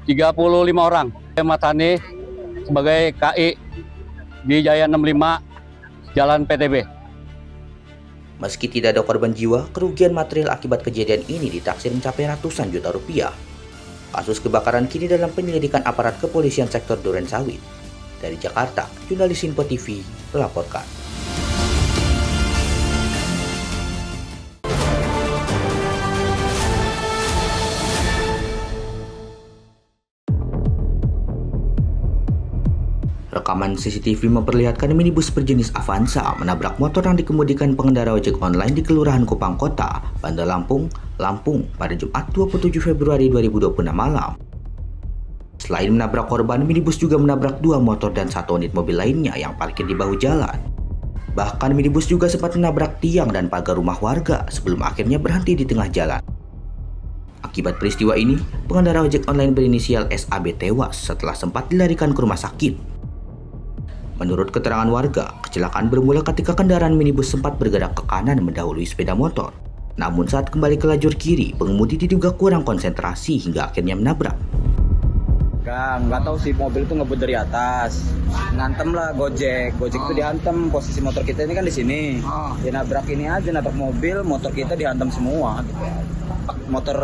35 orang. Matani sebagai KI di Jaya 65 Jalan PTB. Meski tidak ada korban jiwa, kerugian material akibat kejadian ini ditaksir mencapai ratusan juta rupiah. Kasus kebakaran kini dalam penyelidikan aparat kepolisian sektor Durensawit. Dari Jakarta, jurnalis Info TV melaporkan. Rekaman CCTV memperlihatkan minibus berjenis Avanza menabrak motor yang dikemudikan pengendara ojek online di Kelurahan Kupang Kota, Bandar Lampung, Lampung pada Jumat 27 Februari 2026 malam. Selain menabrak korban, minibus juga menabrak 2 motor dan 1 unit mobil lainnya yang parkir di bahu jalan. Bahkan minibus juga sempat menabrak tiang dan pagar rumah warga sebelum akhirnya berhenti di tengah jalan. Akibat peristiwa ini, pengendara ojek online berinisial SAB tewas setelah sempat dilarikan ke rumah sakit. Menurut keterangan warga, kecelakaan bermula ketika kendaraan minibus sempat bergerak ke kanan mendahului sepeda motor. Namun saat kembali ke lajur kiri, pengemudi diduga kurang konsentrasi hingga akhirnya menabrak. pegang, nggak tahu sih mobil itu ngebut dari atas, ngantem lah Gojek itu dihantam, posisi motor kita ini kan di sini, dia nabrak ini aja, nabrak mobil, motor kita dihantam semua. Gitu. Motor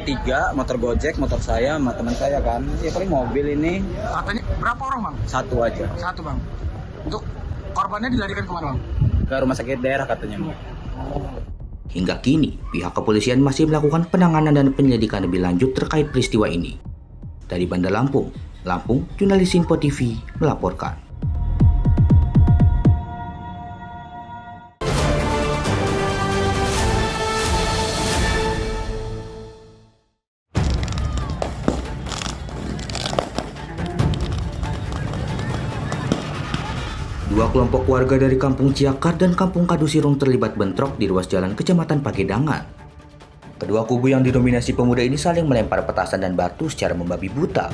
3, motor Gojek, motor saya, sama teman saya kan, ya paling mobil ini. Katanya berapa orang bang? Satu aja. Satu bang. Untuk korbannya dilarikan kemana bang? Ke rumah sakit daerah katanya. Hingga kini, pihak kepolisian masih melakukan penanganan dan penyelidikan lebih lanjut terkait peristiwa ini. Dari Bandar Lampung, jurnalis Info TV melaporkan. Dua kelompok warga dari Kampung Ciakar dan Kampung Kadusirung terlibat bentrok di ruas jalan Kecamatan Pagedangan. Kedua kubu yang didominasi pemuda ini saling melempar petasan dan batu secara membabi buta.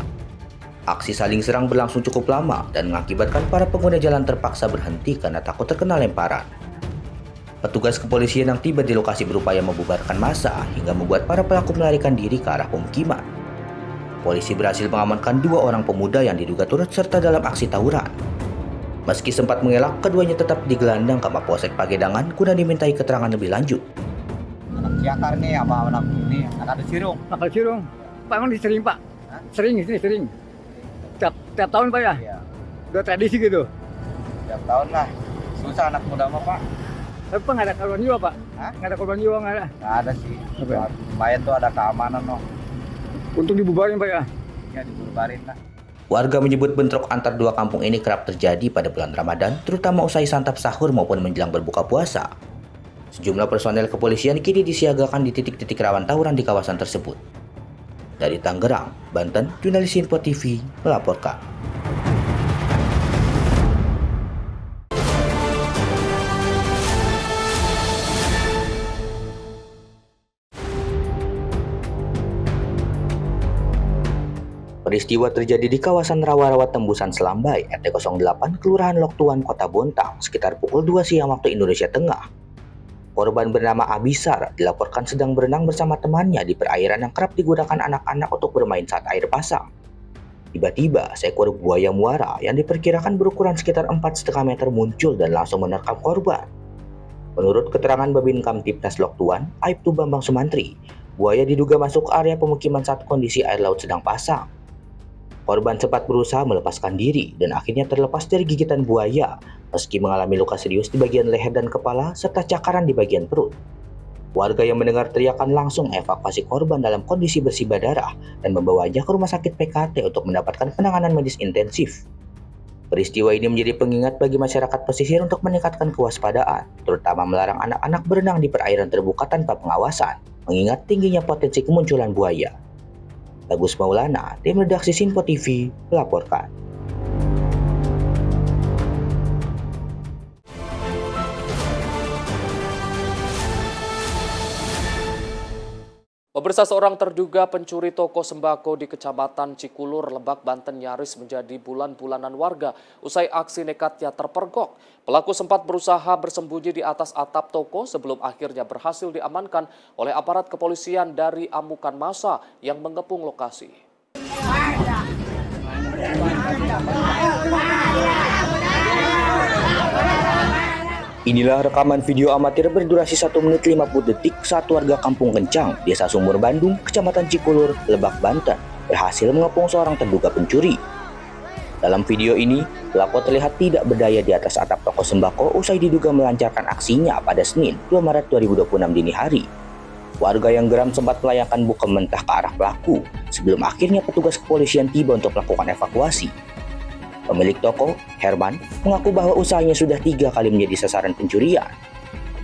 Aksi saling serang berlangsung cukup lama dan mengakibatkan para pengguna jalan terpaksa berhenti karena takut terkena lemparan. Petugas kepolisian yang tiba di lokasi berupaya membubarkan massa hingga membuat para pelaku melarikan diri ke arah pemukiman. Polisi berhasil mengamankan dua orang pemuda yang diduga turut serta dalam aksi tawuran. Meski sempat mengelak, keduanya tetap digelandang ke Mapolsek Pagedangan guna dimintai keterangan lebih lanjut. Anak Ciakar nih sama anak ini, anak Kadusirung. Anak Kadusirung, Pak emang sering Pak? Hah? Sering. Tiap tahun Pak ya? Iya. Udah tradisi gitu? Tiap tahun lah, susah anak muda mah Pak. Tapi Pak nggak ada korban jiwa Pak? Hah? Nggak ada korban jiwa nggak ada? Nggak ada sih, lumayan tuh ada keamanan loh. Untuk dibubarin Pak ya? Ya dibubarin lah. Warga menyebut bentrok antar dua kampung ini kerap terjadi pada bulan Ramadan, terutama usai santap sahur maupun menjelang berbuka puasa. Sejumlah personel kepolisian kini disiagakan di titik-titik rawan tawuran di kawasan tersebut. Dari Tangerang, Banten, jurnalis Info TV melaporkan. Peristiwa terjadi di kawasan rawa-rawa tembusan Selambai, RT 08, Kelurahan Loktuan, Kota Bontang, sekitar pukul 2 siang waktu Indonesia Tengah. Korban bernama Abisar dilaporkan sedang berenang bersama temannya di perairan yang kerap digunakan anak-anak untuk bermain saat air pasang. Tiba-tiba, seekor buaya muara yang diperkirakan berukuran sekitar 4,5 meter muncul dan langsung menerkam korban. Menurut keterangan Babin Kamtibnas Loktuan, Aibtu Bambang Sumantri, buaya diduga masuk area pemukiman saat kondisi air laut sedang pasang. Korban sempat berusaha melepaskan diri dan akhirnya terlepas dari gigitan buaya meski mengalami luka serius di bagian leher dan kepala serta cakaran di bagian perut. Warga yang mendengar teriakan langsung evakuasi korban dalam kondisi bersibah darah dan membawanya ke rumah sakit PKT untuk mendapatkan penanganan medis intensif. Peristiwa ini menjadi pengingat bagi masyarakat pesisir untuk meningkatkan kewaspadaan, terutama melarang anak-anak berenang di perairan terbuka tanpa pengawasan, mengingat tingginya potensi kemunculan buaya. Bagus Maulana, tim redaksi Info TV, melaporkan. Pemirsa, seorang terduga pencuri toko sembako di Kecamatan Cikulur, Lebak, Banten nyaris menjadi bulan-bulanan warga usai aksi nekatnya terpergok. Pelaku sempat berusaha bersembunyi di atas atap toko sebelum akhirnya berhasil diamankan oleh aparat kepolisian dari amukan massa yang mengepung lokasi. Inilah rekaman video amatir berdurasi 1 menit 50 detik saat warga Kampung Kencang, Desa Sumur Bandung, Kecamatan Cikulur, Lebak, Banten, berhasil mengepung seorang terduga pencuri. Dalam video ini, pelaku terlihat tidak berdaya di atas atap toko sembako usai diduga melancarkan aksinya pada Senin, 2 Maret 2026 dini hari. Warga yang geram sempat melayangkan bukem mentah ke arah pelaku, sebelum akhirnya petugas kepolisian tiba untuk melakukan evakuasi. Pemilik toko, Herman, mengaku bahwa usahanya sudah 3 kali menjadi sasaran pencurian.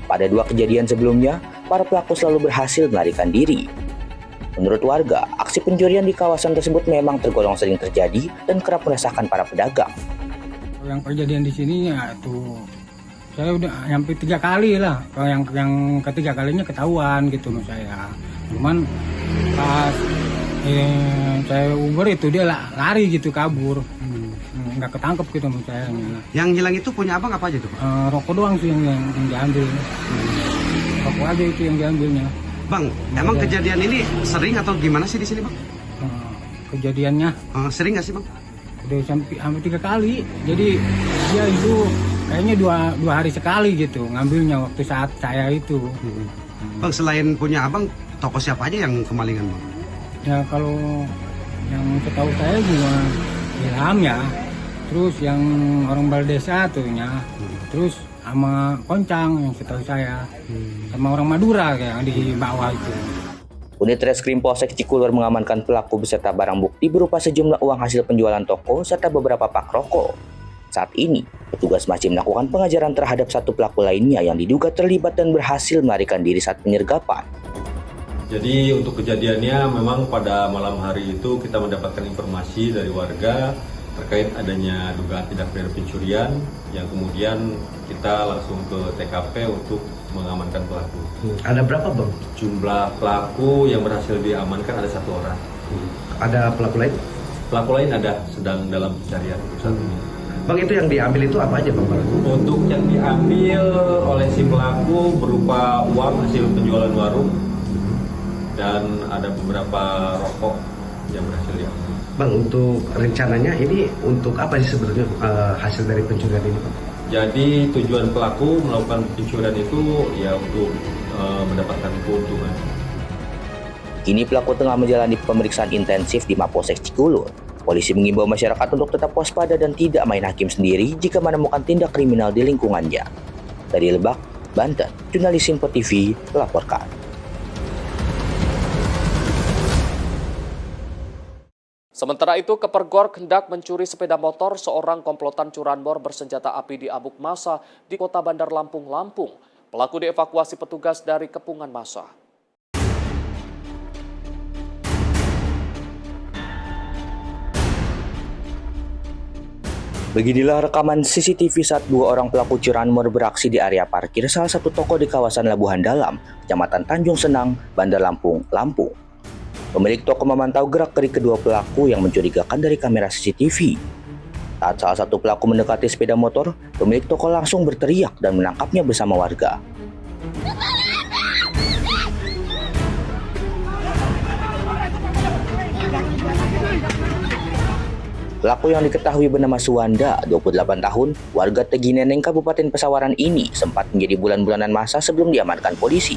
Pada 2 kejadian sebelumnya, para pelaku selalu berhasil melarikan diri. Menurut warga, aksi pencurian di kawasan tersebut memang tergolong sering terjadi dan kerap meresahkan para pedagang. Yang kejadian di sini ya itu, saya udah sampai 3 kali lah. Kalau yang ketiga kalinya ketahuan gitu menurut saya. Cuman pas saya Uber itu dia lari gitu kabur. Nggak ketangkep gitu menurut saya. Yang hilang itu punya abang apa aja tuh? Rokok doang sih yang diambil. Rokok aja itu yang diambilnya. Bang, emang kejadian ini sering atau gimana sih di sini bang? kejadiannya. Sering nggak sih Bang? Udah hampir 3 kali. Jadi dia itu kayaknya dua hari sekali gitu ngambilnya waktu saat saya itu. Bang, selain punya abang, toko siapa aja yang kemalingan Bang? Ya kalau yang setahu saya juga Ilham ya. Terus yang orang Baldesa tuhnya. Terus sama Koncang yang setahu saya. Sama orang Madura kayak di bawah itu. Unit Reskrim Polsek Cikulur mengamankan pelaku beserta barang bukti berupa sejumlah uang hasil penjualan toko serta beberapa pak rokok. Saat ini, petugas masih melakukan pengejaran terhadap satu pelaku lainnya yang diduga terlibat dan berhasil melarikan diri saat penyergapan. Jadi untuk kejadiannya memang pada malam hari itu kita mendapatkan informasi dari warga terkait adanya dugaan tindak pidana pencurian yang kemudian kita langsung ke TKP untuk mengamankan pelaku. Ada berapa Bang? Jumlah pelaku yang berhasil diamankan ada 1 orang. Ada pelaku lain? Pelaku lain ada, sedang dalam pencarian untuk saat ini. Bang, itu yang diambil itu apa aja Bang? Untuk yang diambil oleh si pelaku berupa uang hasil penjualan warung dan ada beberapa rokok yang berhasil diambil. Bang, untuk rencananya ini untuk apa sih sebenarnya hasil dari pencurian ini Bang? Jadi tujuan pelaku melakukan pencurian itu ya untuk mendapatkan keuntungan. Kini pelaku tengah menjalani pemeriksaan intensif di Mapolsek Cikulur. Polisi mengimbau masyarakat untuk tetap waspada dan tidak main hakim sendiri jika menemukan tindak kriminal di lingkungannya. Dari Lebak, Banten, jurnalis Info TV melaporkan. Sementara itu, Kepergok hendak mencuri sepeda motor seorang komplotan curanmor bersenjata api di Amuk Masa di Kota Bandar Lampung, Lampung. Pelaku dievakuasi petugas dari kepungan massa. Beginilah rekaman CCTV saat 2 orang pelaku curanmor beraksi di area parkir salah satu toko di kawasan Labuhan Dalam, Kecamatan Tanjung Senang, Bandar Lampung, Lampung. Pemilik toko memantau gerak-gerik kedua pelaku yang mencurigakan dari kamera CCTV. Saat salah satu pelaku mendekati sepeda motor, pemilik toko langsung berteriak dan menangkapnya bersama warga. Pelaku yang diketahui bernama Suwanda, 28 tahun, warga Tegineneng, Kabupaten Pesawaran ini sempat menjadi bulan-bulanan masa sebelum diamankan polisi.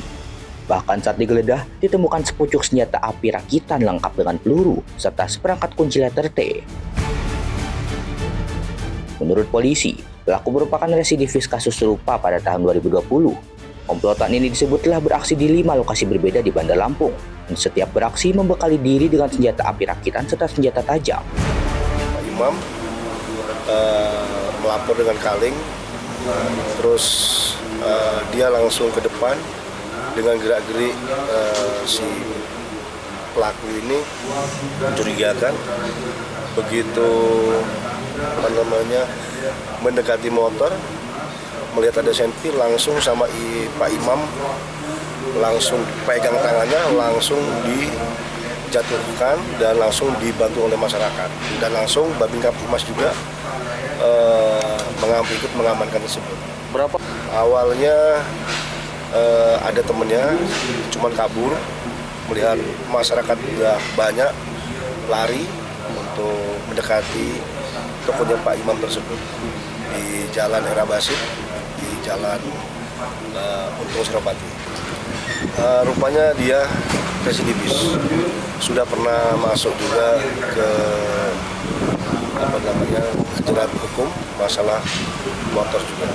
Bahkan saat digeledah, ditemukan sepucuk senjata api rakitan lengkap dengan peluru, serta seperangkat kunci letter T. Menurut polisi, pelaku merupakan residivis kasus serupa pada tahun 2020. Komplotan ini disebut telah beraksi di 5 lokasi berbeda di Bandar Lampung, dan setiap beraksi membekali diri dengan senjata api rakitan serta senjata tajam. Pak Imam melapor dengan kaleng, terus dia langsung ke depan. Dengan gerak-gerik si pelaku ini mencurigakan. Begitu mendekati motor, melihat ada senpi, langsung sama Pak Imam langsung pegang tangannya, langsung dijatuhkan dan langsung dibantu oleh masyarakat, dan langsung Babin Kaptimas juga ikut mengamankan tersebut. Berapa? Awalnya ada temennya, cuman kabur. Melihat masyarakat sudah banyak lari untuk mendekati tokonya Pak Imam tersebut di Jalan Era Basit, di Jalan Untung Suropati. Rupanya dia residivis, sudah pernah masuk juga ke jerat hukum masalah motor juga.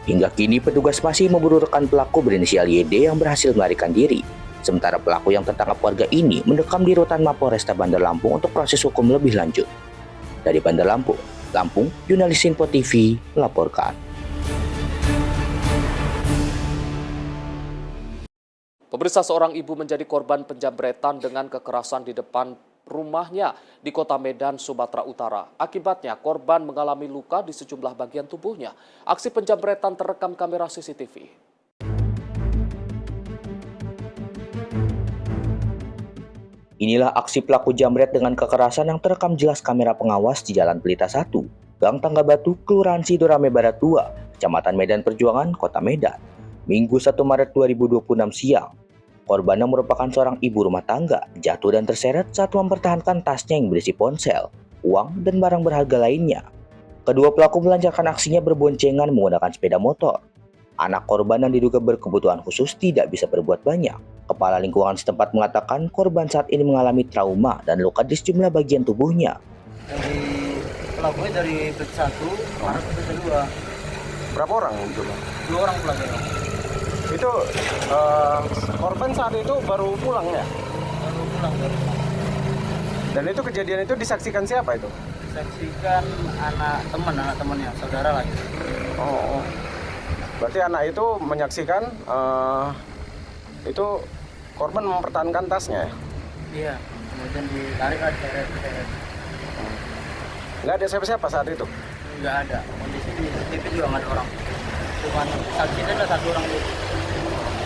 Hingga kini petugas masih memburu rekan pelaku berinisial YD yang berhasil melarikan diri. Sementara pelaku yang tertangkap warga ini mendekam di rutan Mapolresta Bandar Lampung untuk proses hukum lebih lanjut. Dari Bandar Lampung, jurnalis Info TV melaporkan. Pemirsa, seorang ibu menjadi korban penjambretan dengan kekerasan di depan rumahnya di Kota Medan, Sumatera Utara. Akibatnya, korban mengalami luka di sejumlah bagian tubuhnya. Aksi penjambretan terekam kamera CCTV. Inilah aksi pelaku jambret dengan kekerasan yang terekam jelas kamera pengawas di Jalan Pelita 1, Gang Tangga Batu, Kelurahan Sidorame Barat 2, Kecamatan Medan Perjuangan, Kota Medan, Minggu 1 Maret 2026 siang. Korban yang merupakan seorang ibu rumah tangga jatuh dan terseret saat mempertahankan tasnya yang berisi ponsel, uang, dan barang berharga lainnya. Kedua pelaku melancarkan aksinya berboncengan menggunakan sepeda motor. Anak korban yang diduga berkebutuhan khusus tidak bisa berbuat banyak. Kepala lingkungan setempat mengatakan korban saat ini mengalami trauma dan luka di sejumlah bagian tubuhnya. Pelakunya dari PT 1, marah ke PT 2. Berapa orang itu? 2 orang pelakunya. Itu korban saat itu baru pulang ya? Baru pulang. Dan itu kejadian itu disaksikan siapa itu? Disaksikan anak temannya, saudara lagi. Oh. Berarti anak itu menyaksikan itu korban mempertahankan tasnya ya? Iya, kemudian ditarik aja seret. Nggak ada siapa-siapa saat itu? Nggak ada, kondisi di CCTV juga nggak ada orang. Cuma saksinya ada 1 orang itu.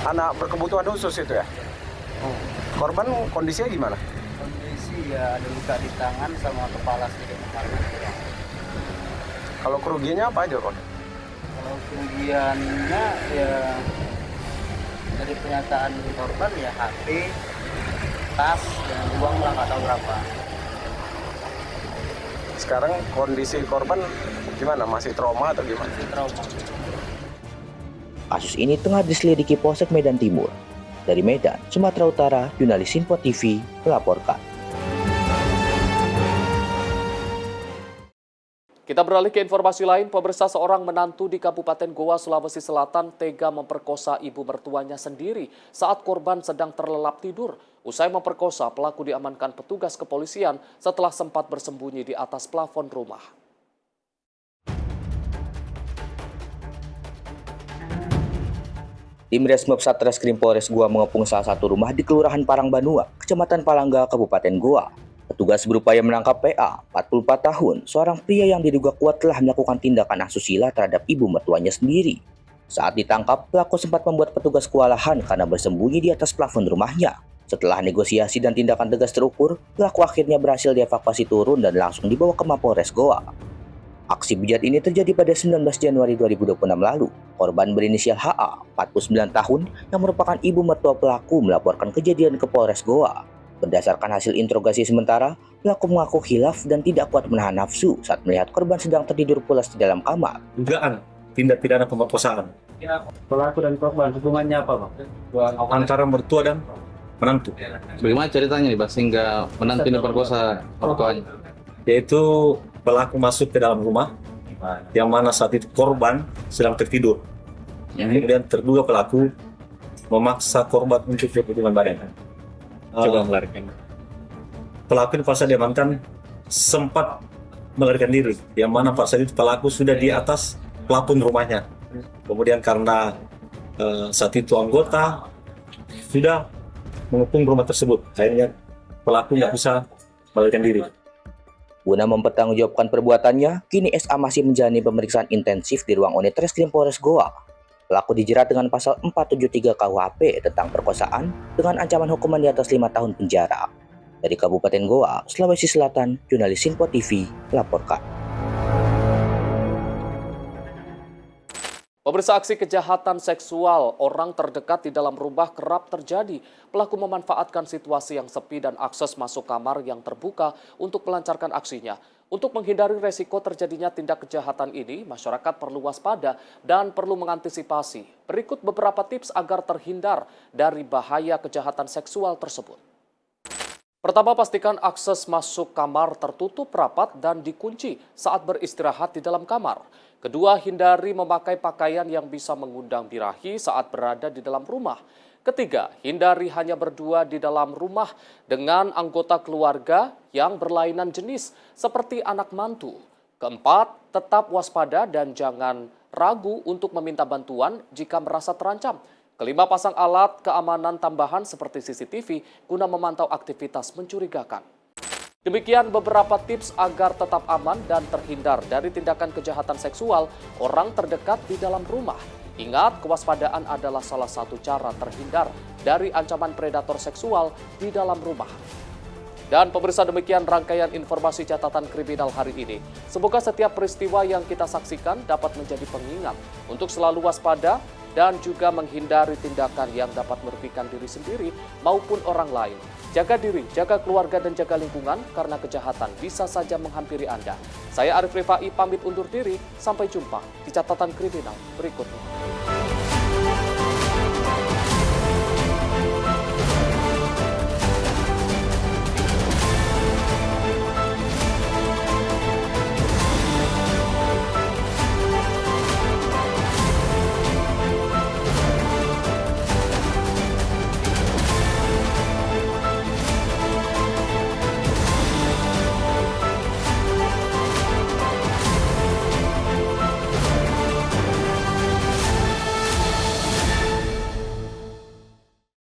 Anak berkebutuhan khusus itu ya? Korban kondisinya gimana? Kondisi ya ada luka di tangan sama kepala sedikit. Kalau kerugiannya apa aja, Kon? Kalau kerugiannya ya dari pernyataan korban ya HP, tas, dan uang lah nggak tahu berapa. Sekarang kondisi korban gimana? Masih trauma atau gimana? Masih trauma. Kasus ini tengah diselidiki Polsek Medan Timur. Dari Medan, Sumatera Utara, jurnalis Info TV melaporkan. Kita beralih ke informasi lain, pemirsa, seorang menantu di Kabupaten Goa, Sulawesi Selatan tega memperkosa ibu mertuanya sendiri saat korban sedang terlelap tidur. Usai memperkosa, pelaku diamankan petugas kepolisian setelah sempat bersembunyi di atas plafon rumah. Tim Resmob Satreskrim Polres Goa mengepung salah satu rumah di Kelurahan Parangbanua, Kecamatan Palangga, Kabupaten Goa. Petugas berupaya menangkap PA, 44 tahun, seorang pria yang diduga kuat telah melakukan tindakan asusila terhadap ibu mertuanya sendiri. Saat ditangkap, pelaku sempat membuat petugas kewalahan karena bersembunyi di atas plafon rumahnya. Setelah negosiasi dan tindakan tegas terukur, pelaku akhirnya berhasil dievakuasi turun dan langsung dibawa ke Mapolres Goa. Aksi bejat ini terjadi pada 19 Januari 2026 lalu. Korban berinisial HA, 49 tahun, yang merupakan ibu mertua pelaku melaporkan kejadian ke Polres Goa. Berdasarkan hasil interogasi sementara, pelaku mengaku khilaf dan tidak kuat menahan nafsu saat melihat korban sedang tertidur pulas di dalam kamar. Dugaan tindak pidana pemerkosaan. Pelaku dan korban hubungannya apa, Bang? Antara mertua dan menantu. Bagaimana ceritanya nih, Bang, sehingga menantu ini perkosa mertuanya? Yaitu pelaku masuk ke dalam rumah, yang mana saat itu korban sedang tertidur. Kemudian terduga pelaku memaksa korban untuk berhubungan badan. Coba melarikan. Pelaku ini pada saat diamankan sempat melarikan diri, yang mana pada saat itu pelaku sudah di atas plafon rumahnya. Kemudian karena saat itu anggota sudah mengepung rumah tersebut, akhirnya pelaku nggak bisa melarikan diri. Guna mempertanggungjawabkan perbuatannya, kini SA masih menjalani pemeriksaan intensif di ruang unit Reskrim Polres Goa. Pelaku dijerat dengan pasal 473 KUHP tentang perkosaan dengan ancaman hukuman di atas 5 tahun penjara. Dari Kabupaten Goa, Sulawesi Selatan, jurnalis Info TV melaporkan. Pemirsa, aksi kejahatan seksual orang terdekat di dalam rumah kerap terjadi. Pelaku memanfaatkan situasi yang sepi dan akses masuk kamar yang terbuka untuk melancarkan aksinya. Untuk menghindari resiko terjadinya tindak kejahatan ini, masyarakat perlu waspada dan perlu mengantisipasi. Berikut beberapa tips agar terhindar dari bahaya kejahatan seksual tersebut. Pertama, pastikan akses masuk kamar tertutup rapat dan dikunci saat beristirahat di dalam kamar. Kedua, hindari memakai pakaian yang bisa mengundang birahi saat berada di dalam rumah. Ketiga, hindari hanya berdua di dalam rumah dengan anggota keluarga yang berlainan jenis seperti anak mantu. Keempat, tetap waspada dan jangan ragu untuk meminta bantuan jika merasa terancam. Kelima, pasang alat keamanan tambahan seperti CCTV guna memantau aktivitas mencurigakan. Demikian beberapa tips agar tetap aman dan terhindar dari tindakan kejahatan seksual orang terdekat di dalam rumah. Ingat, kewaspadaan adalah salah satu cara terhindar dari ancaman predator seksual di dalam rumah. Dan pemirsa, demikian rangkaian informasi catatan kriminal hari ini. Semoga setiap peristiwa yang kita saksikan dapat menjadi pengingat untuk selalu waspada dan juga menghindari tindakan yang dapat merugikan diri sendiri maupun orang lain. Jaga diri, jaga keluarga, dan jaga lingkungan karena kejahatan bisa saja menghampiri Anda. Saya Arif Rifai pamit undur diri, sampai jumpa di catatan kriminal berikutnya.